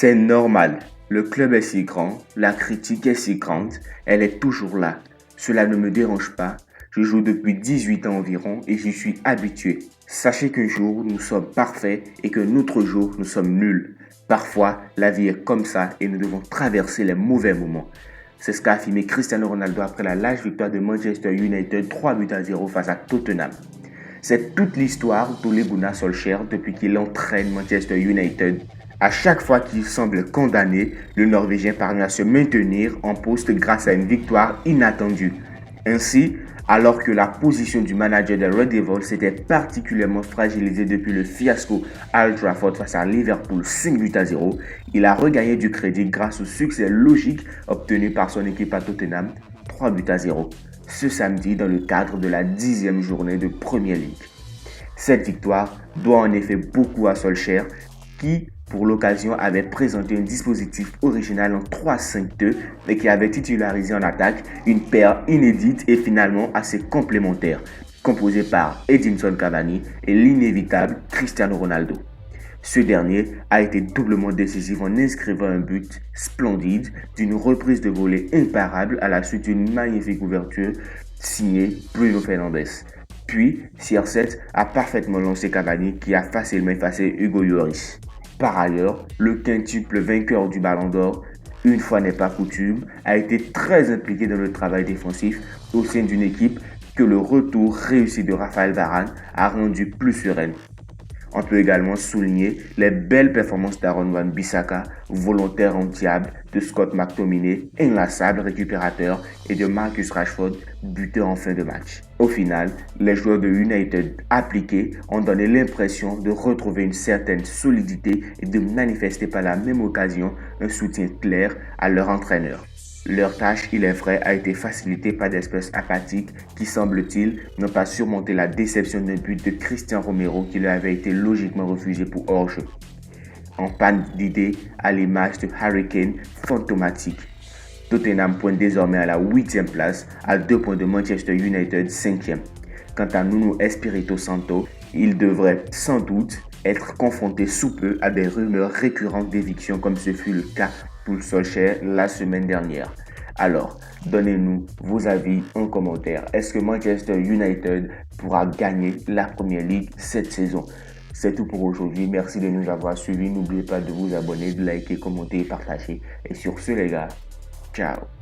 C'est normal. Le club est si grand, la critique est si grande, elle est toujours là. Cela ne me dérange pas. Je joue depuis 18 ans environ et j'y suis habitué. Sachez qu'un jour nous sommes parfaits et qu'un autre jour nous sommes nuls. Parfois, la vie est comme ça et nous devons traverser les mauvais moments. C'est ce qu'a affirmé Cristiano Ronaldo après la large victoire de Manchester United 3-0 face à Tottenham. C'est toute l'histoire d'Ole Gunnar Solskjaer depuis qu'il entraîne Manchester United. À chaque fois qu'il semble condamné, le Norvégien parvient à se maintenir en poste grâce à une victoire inattendue. Ainsi, alors que la position du manager des Red Devils s'était particulièrement fragilisée depuis le fiasco à Old Trafford face à Liverpool 5-0, il a regagné du crédit grâce au succès logique obtenu par son équipe à Tottenham 3-0 ce samedi dans le cadre de la 10e journée de Premier League. Cette victoire doit en effet beaucoup à Solskjaer qui, pour l'occasion, avait présenté un dispositif original en 3-5-2 et qui avait titularisé en attaque une paire inédite et finalement assez complémentaire, composée par Edinson Cavani et l'inévitable Cristiano Ronaldo. Ce dernier a été doublement décisif en inscrivant un but splendide d'une reprise de volée imparable à la suite d'une magnifique ouverture signée Bruno Fernandes. Puis, CR7 a parfaitement lancé Cavani qui a facilement effacé Hugo Lloris. Par ailleurs, le quintuple vainqueur du Ballon d'Or, une fois n'est pas coutume, a été très impliqué dans le travail défensif au sein d'une équipe que le retour réussi de Raphaël Varane a rendu plus sereine. On peut également souligner les belles performances d'Aaron Wan-Bissaka, volontaire en diable, de Scott McTominay, inlassable récupérateur, et de Marcus Rashford, buteur en fin de match. Au final, les joueurs de United appliqués ont donné l'impression de retrouver une certaine solidité et de manifester par la même occasion un soutien clair à leur entraîneur. Leur tâche, il est vrai, a été facilitée par des espèces apathiques qui, semble-t-il, n'ont pas surmonté la déception d'un but de Christian Romero qui leur avait été logiquement refusé pour hors-jeu. En panne d'idées à l'image de Harry Kane fantomatique. Tottenham pointe désormais à la 8e place, à 2 points de Manchester United 5e. Quant à Nuno Espirito Santo, il devrait sans doute être confronté sous peu à des rumeurs récurrentes d'éviction comme ce fut le cas pour Solskjaer la semaine dernière. Alors, donnez-nous vos avis en commentaire. Est-ce que Manchester United pourra gagner la Premier League cette saison? C'est tout pour aujourd'hui. Merci de nous avoir suivis. N'oubliez pas de vous abonner, de liker, commenter et partager. Et sur ce les gars, ciao.